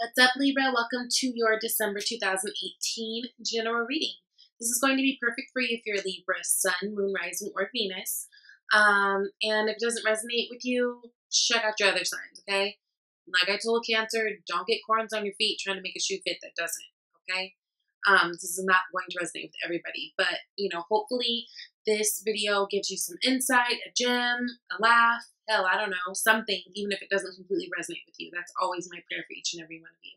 What's up, Libra? Welcome to your December 2018 general reading. This is going to be perfect for you if you're a Libra, Sun, Moon, Rising, or Venus. And if it doesn't resonate with you, check out your other signs, okay? Like I told Cancer, don't get corns on your feet trying to make a shoe fit that doesn't, okay? This is not going to resonate with everybody, but, hopefully this video gives you some insight, a gem, a laugh, hell, I don't know, something, even if it doesn't completely resonate with you. That's always my prayer for each and every one of you.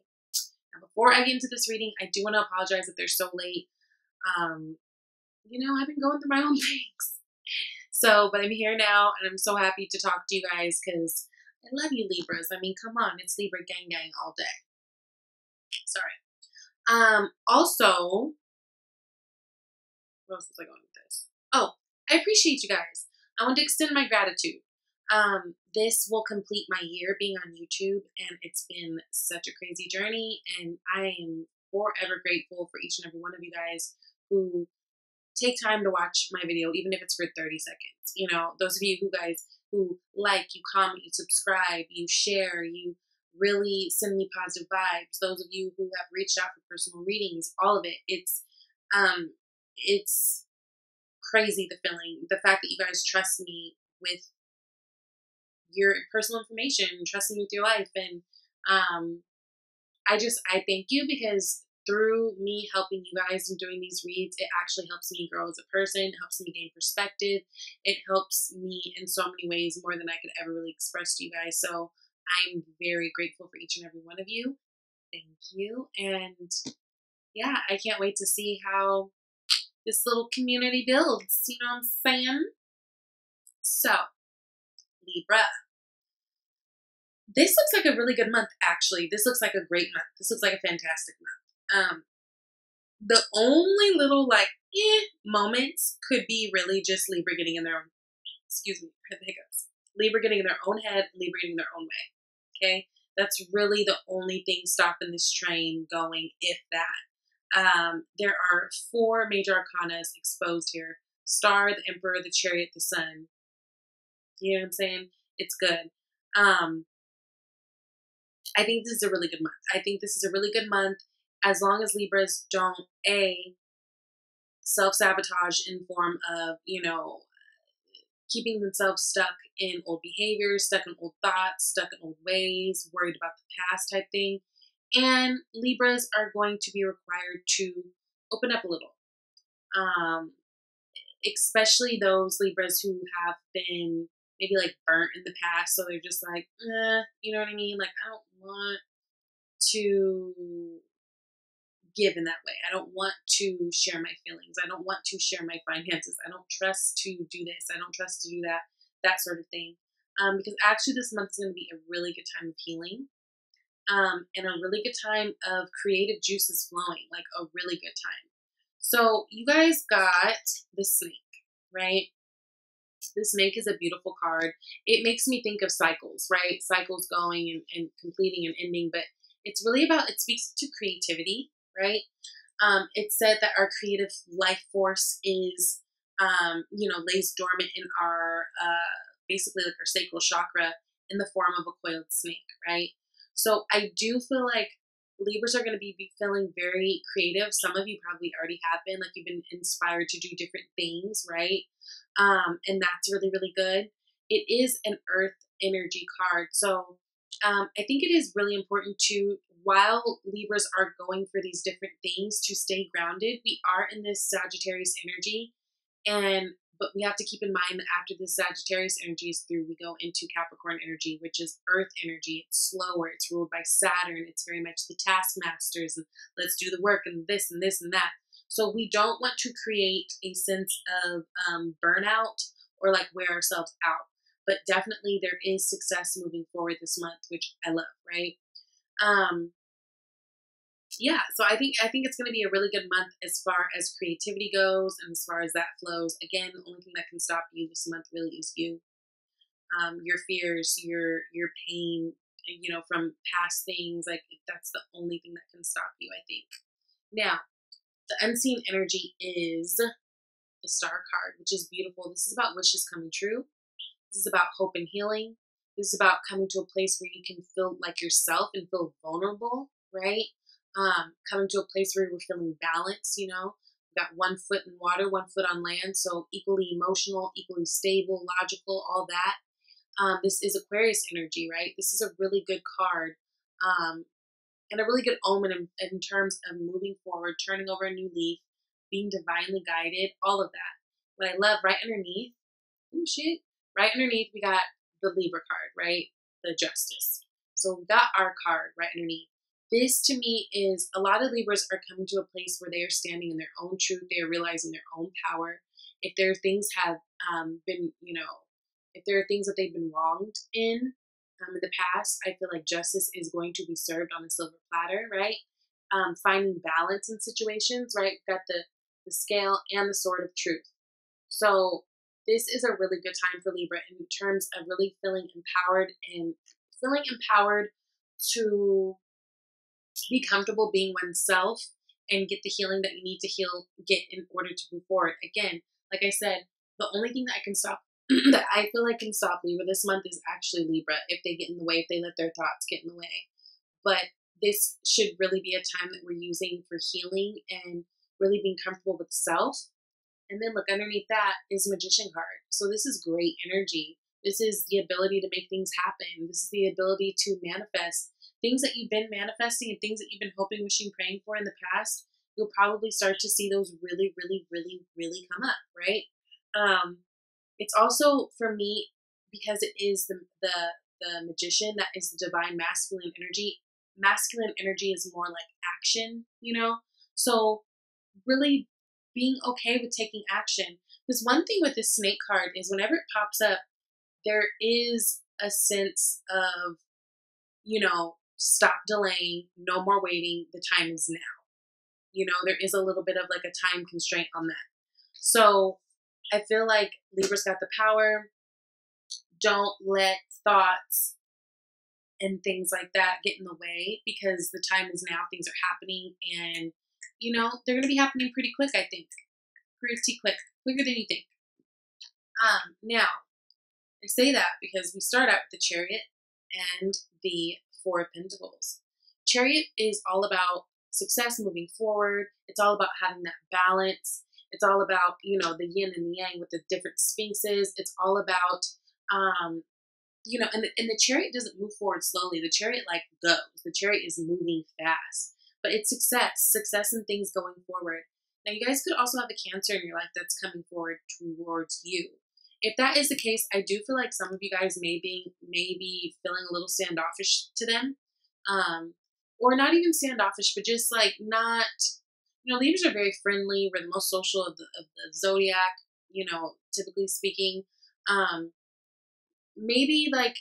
Now, before I get into this reading, I do want to apologize that they're so late. I've been going through my own things. But I'm here now, and I'm so happy to talk to you guys because I love you, Libras. I mean, come on, it's Libra gang gang all day. Sorry. Also, where else was I going with this? Oh, I appreciate you guys. I want to extend my gratitude. This will complete my year being on YouTube, and it's been such a crazy journey, and I am forever grateful for each and every one of you guys who take time to watch my video, even if it's for 30 seconds. Those of you who like, you comment, you subscribe, you share, you really send me positive vibes. Those of you who have reached out for personal readings, all of it. It's crazy, the feeling, the fact that you guys trust me with your personal information, trust me with your life. And I thank you, because through me helping you guys and doing these reads, it actually helps me grow as a person, it helps me gain perspective, it helps me in so many ways, more than I could ever really express to you guys. So I'm very grateful for each and every one of you. Thank you. And yeah, I can't wait to see how this little community builds. You know what I'm saying? So, Libra. This looks like a really good month, actually. This looks like a great month. This looks like a fantastic month. The only little moments could be really just Libra getting in their own, hiccups. Libra getting in their own head, Libra getting their own way. Okay? That's really the only thing stopping this train going, if that. There are 4 major arcanas exposed here. Star, the Emperor, the Chariot, the Sun. You know what I'm saying? It's good. I think this is a really good month. I think this is a really good month as long as Libras don't, self-sabotage in form of, keeping themselves stuck in old behaviors, stuck in old thoughts, stuck in old ways, worried about the past type thing. And Libras are going to be required to open up a little. Especially those Libras who have been maybe burnt in the past. So they're just you know what I mean? I don't want to give in that way. I don't want to share my feelings. I don't want to share my finances. I don't trust to do this. I don't trust to do that sort of thing. Because actually this month is going to be a really good time of healing. And a really good time of creative juices flowing, a really good time. So you guys got the snake, right? The snake is a beautiful card. It makes me think of cycles, right? Cycles going and completing and ending, but it's really about, it speaks to creativity, right? It said that our creative life force is, lays dormant in our, basically our sacral chakra in the form of a coiled snake, right? So I do feel like Libras are going to be feeling very creative. Some of you probably already have been, you've been inspired to do different things, right? And that's really, really good. It is an earth energy card. So I think it is really important to, while Libras are going for these different things, to stay grounded. We are in this Sagittarius energy, but we have to keep in mind that after this Sagittarius energy is through, we go into Capricorn energy, which is earth energy. It's slower. It's ruled by Saturn. It's very much the taskmasters and let's do the work and this and this and that. So we don't want to create a sense of burnout or wear ourselves out. But definitely there is success moving forward this month, which I love, right? Yeah, so I think it's going to be a really good month as far as creativity goes and as far as that flows. Again, the only thing that can stop you this month really is you. Your fears, your pain, from past things, that's the only thing that can stop you, I think. Now, the unseen energy is the Star card, which is beautiful. This is about wishes coming true. This is about hope and healing. This is about coming to a place where you can feel like yourself and feel vulnerable, right? Coming to a place where we're feeling balanced, you know, we got 1 foot in water, 1 foot on land, so equally emotional, equally stable, logical, all that. This is Aquarius energy, right? This is a really good card, um, and a really good omen in terms of moving forward, turning over a new leaf, being divinely guided, all of that. What I love right underneath, oh shit, right underneath we got the Libra card, right? The Justice. So we got our card right underneath. This to me is a lot of Libras are coming to a place where they are standing in their own truth. They are realizing their own power. If their things have been, you know, if there are things that they've been wronged in the past, I feel like justice is going to be served on a silver platter, right? Finding balance in situations, right? Got the scale and the sword of truth. So this is a really good time for Libra in terms of really feeling empowered and feeling empowered to be comfortable being oneself and get the healing that you need to get in order to move forward. Again, like I said, the only thing that I can stop that I feel like can stop Libra this month is actually Libra, if they get in the way, if they let their thoughts get in the way. But this should really be a time that we're using for healing and really being comfortable with self. And then look, underneath that is Magician card. So this is great energy. This is the ability to make things happen. This is the ability to manifest things that you've been manifesting and things that you've been hoping, wishing, praying for in the past. You'll probably start to see those really, really, really, really come up, right? It's also for me, because it is the Magician, that is the divine masculine energy. Masculine energy is more like action, you know? So really being okay with taking action. Because one thing with this Snake card is whenever it pops up, there is a sense of, you know, stop delaying, no more waiting, the time is now. You know, there is a little bit of like a time constraint on that. So I feel like Libra's got the power. Don't let thoughts and things like that get in the way, because the time is now, things are happening, and you know, they're going to be happening pretty quick, I think. Pretty quick. Quicker than you think. Now, I say that because we start out with the Chariot and the Four of Pentacles. Chariot is all about success, moving forward. It's all about having that balance. It's all about, you know, the yin and the yang with the different sphinxes. It's all about, you know, and the Chariot doesn't move forward slowly. The Chariot like goes. The Chariot is moving fast. But it's success in things going forward. Now, you guys could also have a Cancer in your life that's coming forward towards you. If that is the case, I do feel like some of you guys may be feeling a little standoffish to them. Or not even standoffish, but just like not, you know, Libras are very friendly. We're the most social of the zodiac, you know, typically speaking. Maybe like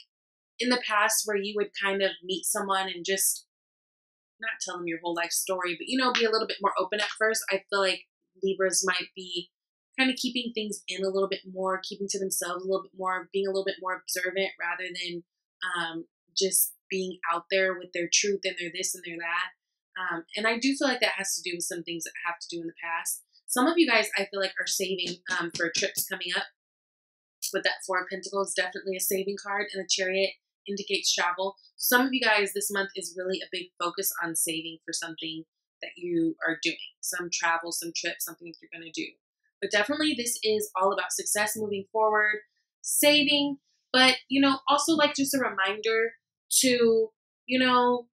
in the past where you would kind of meet someone and just not tell them your whole life story, but, you know, be a little bit more open at first. I feel like Libras might be kind of keeping things in a little bit more, keeping to themselves a little bit more, being a little bit more observant rather than just being out there with their truth and their this and their that. And I do feel like that has to do with some things that have to do in the past. Some of you guys, I feel like, are saving for trips coming up. With that Four of Pentacles, definitely a saving card, and the Chariot indicates travel. Some of you guys this month is really a big focus on saving for something that you are doing. Some travel, some trip, something that you're going to do. But definitely this is all about success moving forward, saving, but, you know, also like just a reminder to, you know,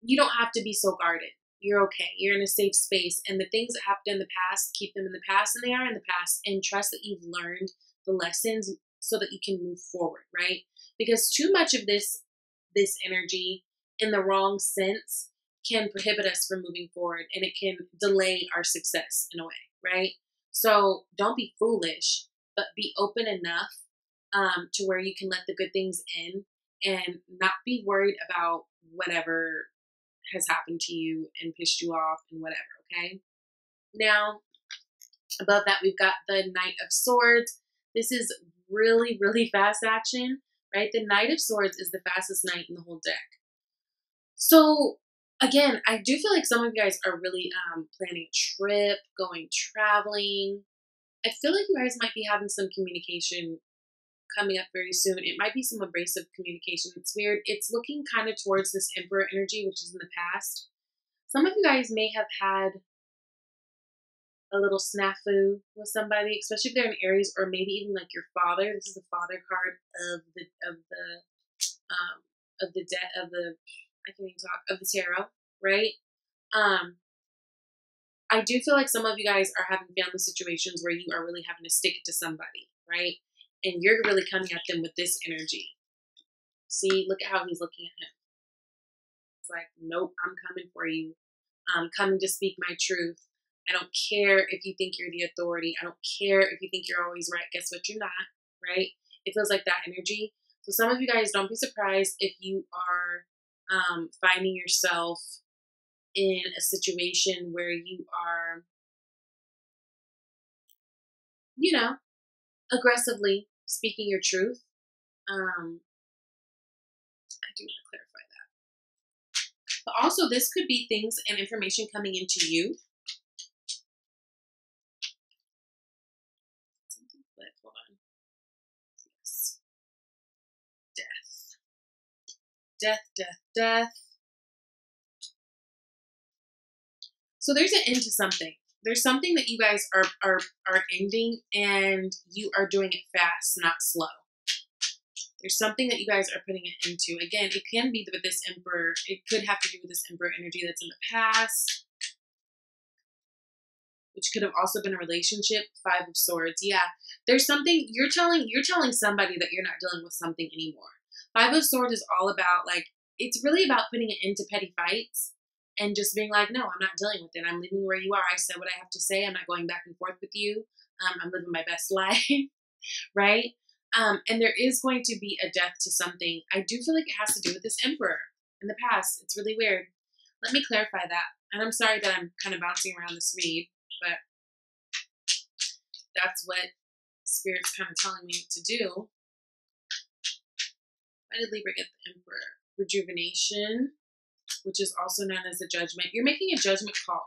you don't have to be so guarded. You're okay. You're in a safe space. And the things that happened in the past, keep them in the past, and they are in the past. And trust that you've learned the lessons so that you can move forward, right? Because too much of this energy in the wrong sense can prohibit us from moving forward, and it can delay our success in a way, right? So don't be foolish, but be open enough to where you can let the good things in and not be worried about whatever has happened to you and pissed you off and whatever, okay? Now, above that, we've got the Knight of Swords. This is really, really fast action, right? The Knight of Swords is the fastest knight in the whole deck. So, again, I do feel like some of you guys are really planning a trip, going traveling. I feel like you guys might be having some communication coming up very soon. It might be some abrasive communication. It's weird. It's looking kind of towards this Emperor energy, which is in the past. Some of you guys may have had a little snafu with somebody, especially if they're in Aries, or maybe even like your father. This is the father card of the tarot, right? I do feel like some of you guys are having family situations where you are really having to stick it to somebody, right? And you're really coming at them with this energy. See, look at how he's looking at him. It's like, nope, I'm coming for you. I'm coming to speak my truth. I don't care if you think you're the authority. I don't care if you think you're always right. Guess what? You're not, right? It feels like that energy. So some of you guys, don't be surprised if you are finding yourself in a situation where you are, you know, aggressively speaking your truth. I do want to clarify that. But also, this could be things and information coming into you. Something flipped. Hold on. Yes. Death. Death, death, death. So there's an end to something. There's something that you guys are ending, and you are doing it fast, not slow. There's something that you guys are putting it into. Again, it can be with this Emperor. It could have to do with this Emperor energy that's in the past, which could have also been a relationship. 5 of Swords. Yeah, there's something you're telling somebody that you're not dealing with something anymore. 5 of Swords is all about, like, it's really about putting it into petty fights and just being like, no, I'm not dealing with it. I'm leaving where you are. I said what I have to say. I'm not going back and forth with you. I'm living my best life, right? And there is going to be a death to something. I do feel like it has to do with this Emperor in the past. It's really weird. Let me clarify that. And I'm sorry that I'm kind of bouncing around this read, but that's what Spirit's kind of telling me to do. Why did Libra get the Emperor? Rejuvenation, which is also known as the Judgment. You're making a judgment call,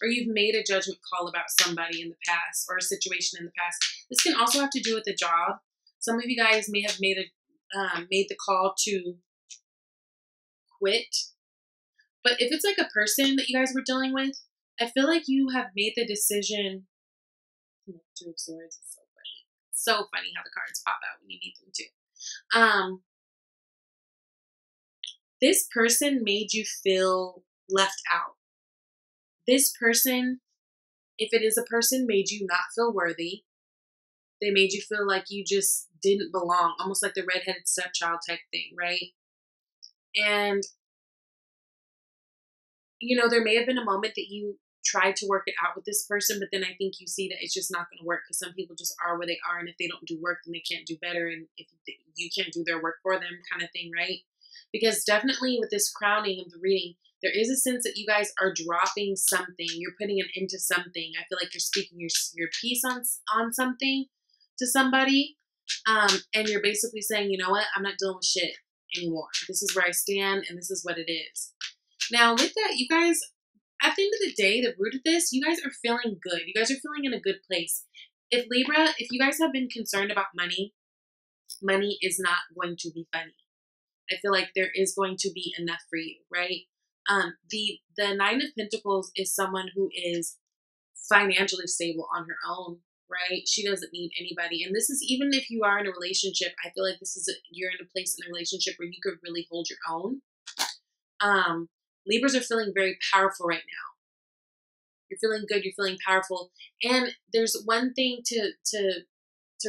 or you've made a judgment call about somebody in the past or a situation in the past. This can also have to do with the job. Some of you guys may have made the call to quit. But if it's like a person that you guys were dealing with, I feel like you have made the decision. 2 of Swords is so funny. So funny how the cards pop out when you need them to. This person made you feel left out. This person, if it is a person, made you not feel worthy. They made you feel like you just didn't belong, almost like the redheaded stepchild type thing, right? And, you know, there may have been a moment that you tried to work it out with this person, but then I think you see that it's just not going to work because some people just are where they are, and if they don't do work, then they can't do better, and if you can't do their work for them kind of thing, right? Because definitely with this crowning of the reading, there is a sense that you guys are dropping something. You're putting it into something. I feel like you're speaking your piece on something to somebody. And you're basically saying, you know what? I'm not dealing with shit anymore. This is where I stand, and this is what it is. Now, with that, you guys, at the end of the day, the root of this, you guys are feeling good. You guys are feeling in a good place. If you guys have been concerned about money, money is not going to be funny. I feel like there is going to be enough for you, right? The 9 of Pentacles is someone who is financially stable on her own, right? She doesn't need anybody. And this is even if you are in a relationship, I feel like you're in a place in a relationship where you could really hold your own. Libras are feeling very powerful right now. You're feeling good. You're feeling powerful. And there's one thing to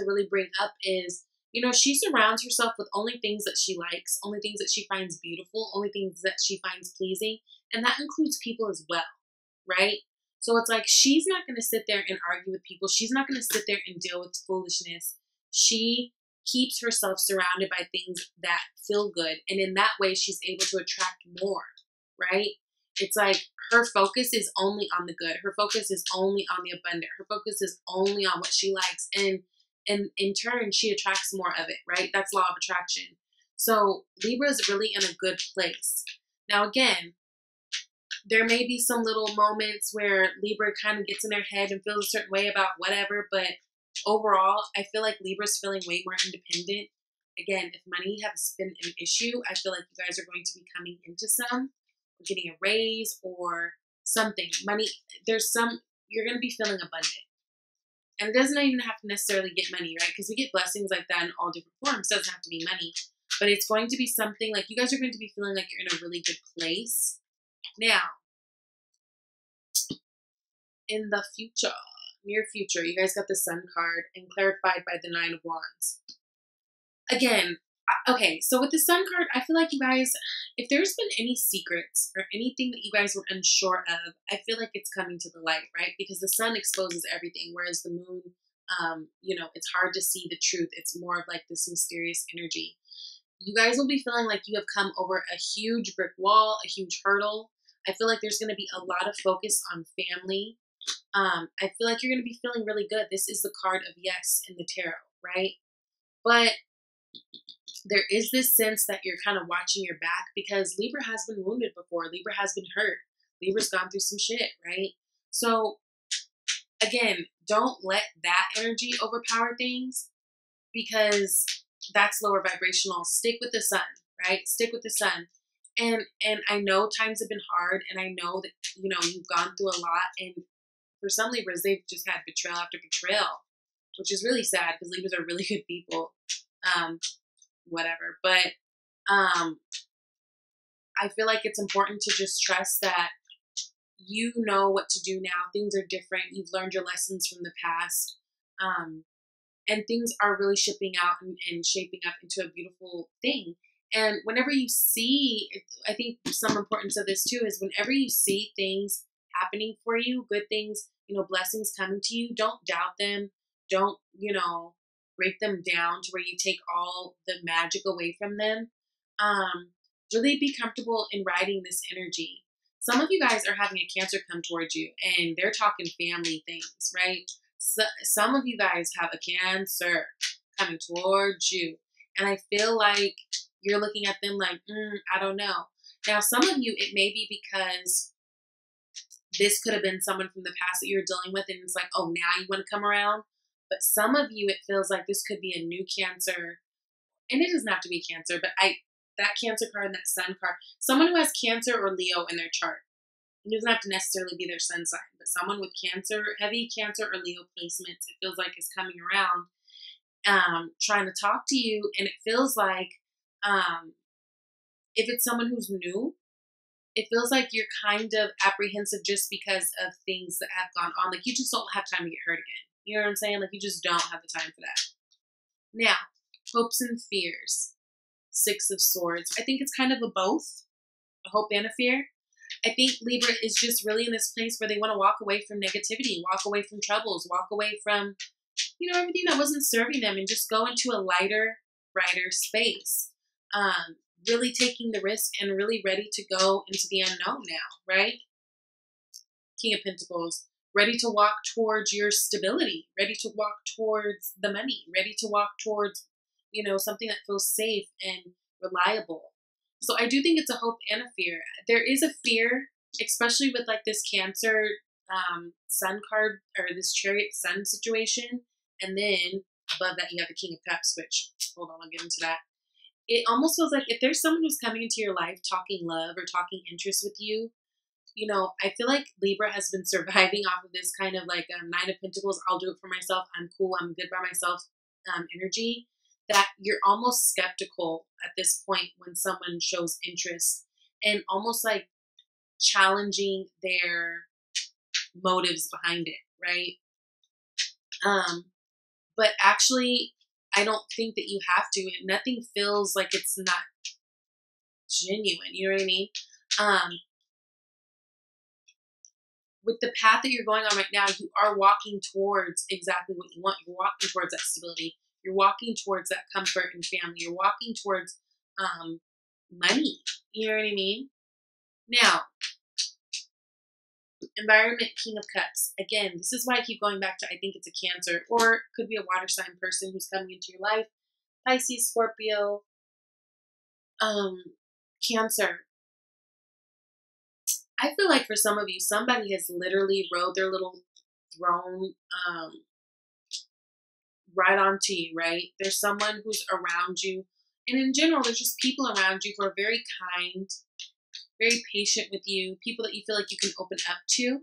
really bring up is, you know, she surrounds herself with only things that she likes, only things that she finds beautiful, only things that she finds pleasing. And that includes people as well, right? So it's like she's not going to sit there and argue with people. She's not going to sit there and deal with foolishness. She keeps herself surrounded by things that feel good. And in that way, she's able to attract more, right? It's like her focus is only on the good. Her focus is only on the abundant. Her focus is only on what she likes. And in turn, she attracts more of it, right? That's law of attraction. So Libra is really in a good place. Now, again, there may be some little moments where Libra kind of gets in their head and feels a certain way about whatever, but overall, I feel like Libra's feeling way more independent. Again, if money has been an issue, I feel like you guys are going to be coming into some, or getting a raise or something. Money, you're going to be feeling abundant. And it doesn't even have to necessarily get money, right? Because we get blessings like that in all different forms. It doesn't have to be money. But it's going to be something like you guys are going to be feeling like you're in a really good place. Now, in the future, near future, you guys got the Sun card and clarified by the Nine of Wands. Again, okay, so with the Sun card, I feel like you guys, if there's been any secrets or anything that you guys were unsure of, I feel like it's coming to the light, right? Because the Sun exposes everything, whereas the Moon, it's hard to see the truth. It's more of like this mysterious energy. You guys will be feeling like you have come over a huge brick wall, a huge hurdle. I feel like there's going to be a lot of focus on family. I feel like you're going to be feeling really good. This is the card of yes in the tarot, right? But there is this sense that you're kind of watching your back because Libra has been wounded before. Libra has been hurt. Libra's gone through some shit, right? So again, don't let that energy overpower things because that's lower vibrational. Stick with the Sun, right? Stick with the Sun. And I know times have been hard, and I know that, you've gone through a lot, and for some Libras, they've just had betrayal after betrayal, which is really sad because Libras are really good people. Whatever. But I feel like it's important to just trust that you know what to do now. Things are different. You've learned your lessons from the past. And things are really shipping out and shaping up into a beautiful thing. And whenever you see, I think some importance of this too is whenever you see things happening for you, good things, blessings coming to you, don't doubt them. Don't, break them down to where you take all the magic away from them. Really be comfortable in riding this energy. Some of you guys are having a Cancer come towards you and they're talking family things, right? So, some of you guys have a Cancer coming towards you. And I feel like you're looking at them like, I don't know. Now, some of you, it may be because this could have been someone from the past that you're dealing with. And it's like, oh, now you want to come around. But some of you, it feels like this could be a new Cancer. And it doesn't have to be Cancer, but that Cancer card and that Sun card, someone who has Cancer or Leo in their chart. It doesn't have to necessarily be their sun sign, but someone with Cancer, heavy Cancer or Leo placements, it feels like is coming around, trying to talk to you. And it feels like if it's someone who's new, it feels like you're kind of apprehensive just because of things that have gone on. Like you just don't have time to get hurt again. You know what I'm saying? Like you just don't have the time for that. Now, hopes and fears. Six of Swords. I think it's kind of a both, a hope and a fear. I think Libra is just really in this place where they want to walk away from negativity, walk away from troubles, walk away from, everything that wasn't serving them and just go into a lighter, brighter space. Really taking the risk and really ready to go into the unknown now, right? King of Pentacles. Ready to walk towards your stability, ready to walk towards the money, ready to walk towards, something that feels safe and reliable. So I do think it's a hope and a fear. There is a fear, especially with like this Cancer Sun card or this Chariot Sun situation. And then above that, you have the King of Cups, which, hold on, I'll get into that. It almost feels like if there's someone who's coming into your life talking love or talking interest with you, I feel like Libra has been surviving off of this kind of like Nine of Pentacles, I'll do it for myself, I'm cool, I'm good by myself energy, that you're almost skeptical at this point when someone shows interest and almost like challenging their motives behind it, right? But actually, I don't think that you have to. Nothing feels like it's not genuine, you know what I mean? With the path that you're going on right now, you are walking towards exactly what you want. You're walking towards that stability. You're walking towards that comfort and family. You're walking towards money. You know what I mean? Now, environment, King of Cups. Again, this is why I keep going back to I think it's a Cancer, or it could be a water sign person who's coming into your life. Pisces, Scorpio, Cancer. I feel like for some of you, somebody has literally rode their little throne right onto you, right? There's someone who's around you. And in general, there's just people around you who are very kind, very patient with you, people that you feel like you can open up to.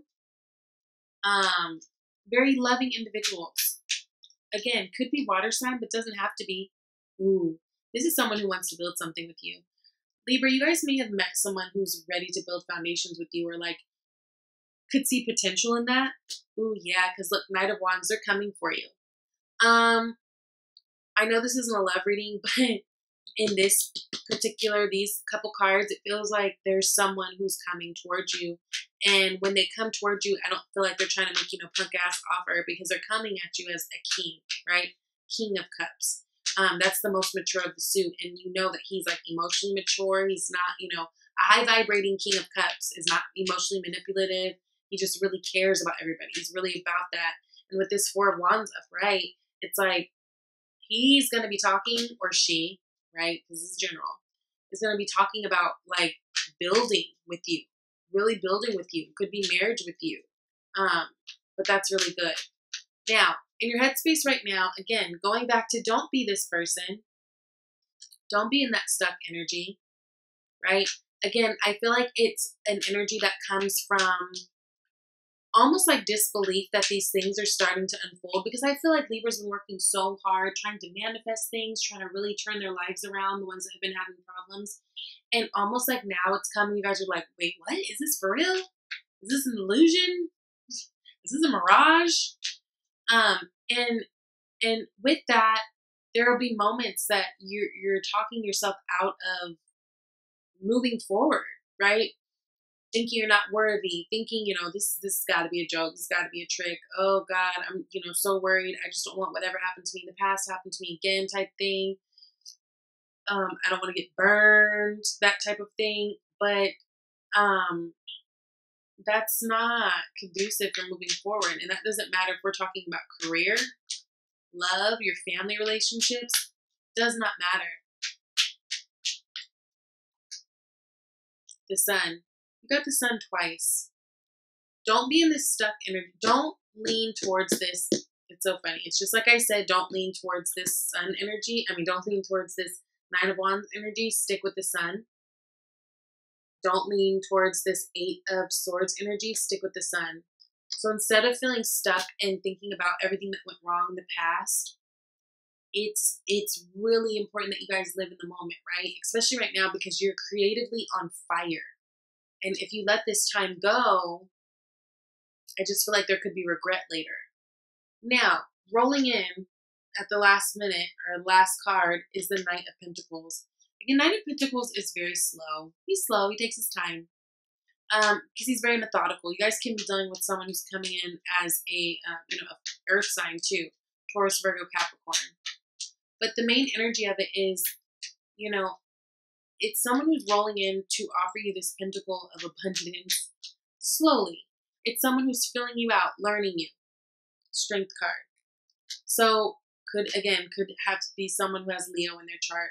Very loving individuals. Again, could be water sign, but doesn't have to be. Ooh, this is someone who wants to build something with you. Libra, you guys may have met someone who's ready to build foundations with you, or like could see potential in that. Ooh, yeah, because look, Knight of Wands, they're coming for you. I know this isn't a love reading, but in this particular, these couple cards, it feels like there's someone who's coming towards you. And when they come towards you, I don't feel like they're trying to make you no punk ass offer, because they're coming at you as a king, right? King of Cups. That's the most mature of the suit. And you know that he's like emotionally mature. He's not, you know, a high vibrating King of Cups is not emotionally manipulative. He just really cares about everybody. He's really about that. And with this Four of Wands upright, it's like he's going to be talking, or she, right? This is general. Is going to be talking about like building with you, really building with you. Could be marriage with you. But that's really good. Now, in your headspace right now, again, going back to don't be this person. Don't be in that stuck energy, right? Again, I feel like it's an energy that comes from almost like disbelief that these things are starting to unfold, because I feel like Libra's been working so hard trying to manifest things, trying to really turn their lives around, the ones that have been having problems. And almost like now it's coming, you guys are like, wait, what? Is this for real? Is this an illusion? Is this a mirage? And with that, there will be moments that you're talking yourself out of moving forward, right? Thinking you're not worthy, thinking, you know, this got to be a joke, this got to be a trick. Oh God, I'm, you know, so worried. I just don't want whatever happened to me in the past happen to me again, type thing. I don't want to get burned, that type of thing. But that's not conducive for moving forward. And that doesn't matter if we're talking about career, love, your family relationships, does not matter. The Sun. You got the Sun twice. Don't be in this stuck energy. Don't lean towards this. It's so funny. It's just like I said, don't lean towards this Sun energy. Don't lean towards this Nine of Wands energy. Stick with the Sun. Don't lean towards this Eight of Swords energy. Stick with the Sun. So instead of feeling stuck and thinking about everything that went wrong in the past, it's really important that you guys live in the moment, right? Especially right now, because you're creatively on fire. And if you let this time go, I just feel like there could be regret later. Now, rolling in at the last minute, or last card, is the Knight of Pentacles. Again, Knight of Pentacles is very slow. He's slow. He takes his time. Because he's very methodical. You guys can be dealing with someone who's coming in as a, a earth sign too. Taurus, Virgo, Capricorn. But the main energy of it is, it's someone who's rolling in to offer you this pentacle of abundance slowly. It's someone who's filling you out, learning you. Strength card. So could have to be someone who has Leo in their chart.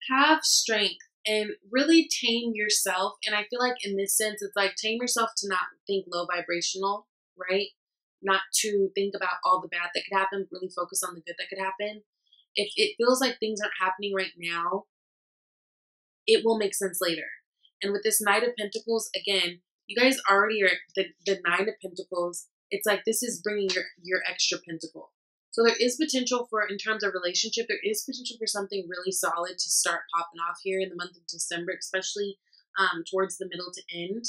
Have strength and really tame yourself. And I feel like in this sense, it's like tame yourself to not think low vibrational, right? Not to think about all the bad that could happen, really focus on the good that could happen. If it feels like things aren't happening right now, it will make sense later. And with this Knight of Pentacles, again, you guys already are the Nine of Pentacles. It's like this is bringing your extra pentacle. So there is potential for, in terms of relationship, there is potential for something really solid to start popping off here in the month of December, especially towards the middle to end.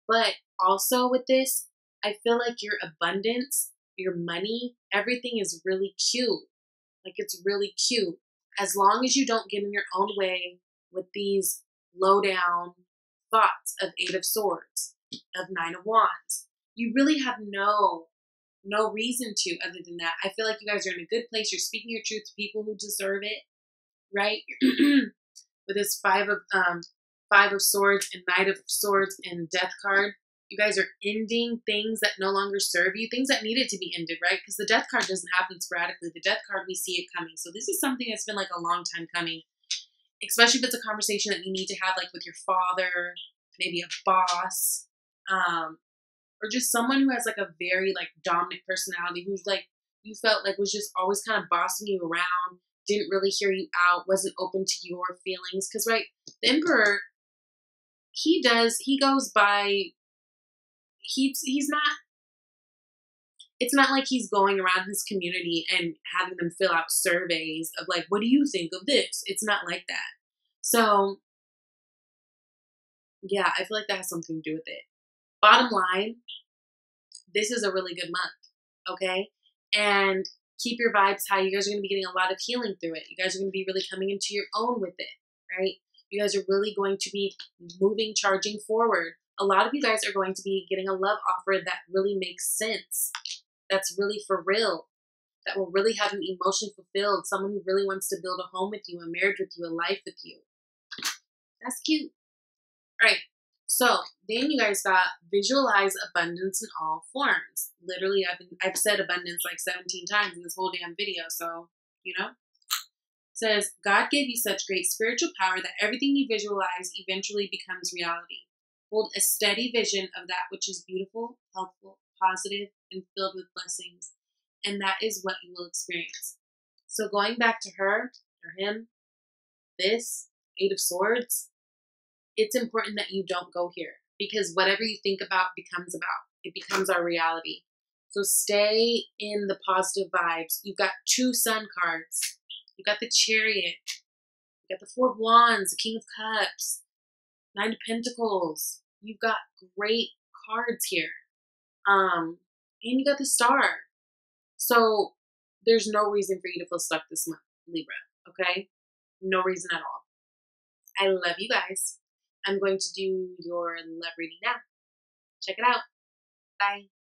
But also with this, I feel like your abundance, your money, everything is really cute. Like it's really cute. As long as you don't get in your own way with these low down thoughts of Eight of Swords, of Nine of Wands, you really have no reason to other than that. I feel like you guys are in a good place. You're speaking your truth to people who deserve it, right? With this Five of Swords and Knight of Swords and Death card, you guys are ending things that no longer serve you, things that needed to be ended, right? Because the Death card doesn't happen sporadically. The Death card, we see it coming. So this is something that's been like a long time coming, especially if it's a conversation that you need to have like with your father, maybe a boss, or just someone who has like a very like dominant personality, who's like, you felt like was just always kind of bossing you around, didn't really hear you out, wasn't open to your feelings. Because, right, the Emperor, he goes by, he's not, it's not like he's going around his community and having them fill out surveys of like, what do you think of this? It's not like that. So, yeah, I feel like that has something to do with it. Bottom line, this is a really good month, okay? And keep your vibes high. You guys are going to be getting a lot of healing through it. You guys are going to be really coming into your own with it, right? You guys are really going to be moving, charging forward. A lot of you guys are going to be getting a love offer that really makes sense. That's really for real. That will really have you emotionally fulfilled. Someone who really wants to build a home with you, a marriage with you, a life with you. That's cute. All right. So then you guys got visualize abundance in all forms. Literally, I've said abundance like 17 times in this whole damn video. So, you know, it says, God gave you such great spiritual power that everything you visualize eventually becomes reality. Hold a steady vision of that which is beautiful, helpful, positive, and filled with blessings. And that is what you will experience. So going back to her or him, this Eight of Swords, it's important that you don't go here, because whatever you think about becomes about. It becomes our reality. So stay in the positive vibes. You've got 2 Sun cards. You've got the Chariot. You've got the 4 of Wands, the King of Cups, 9 of Pentacles. You've got great cards here. And you got the Star. So there's no reason for you to feel stuck this month, Libra, okay? No reason at all. I love you guys. I'm going to do your love reading now. Check it out. Bye.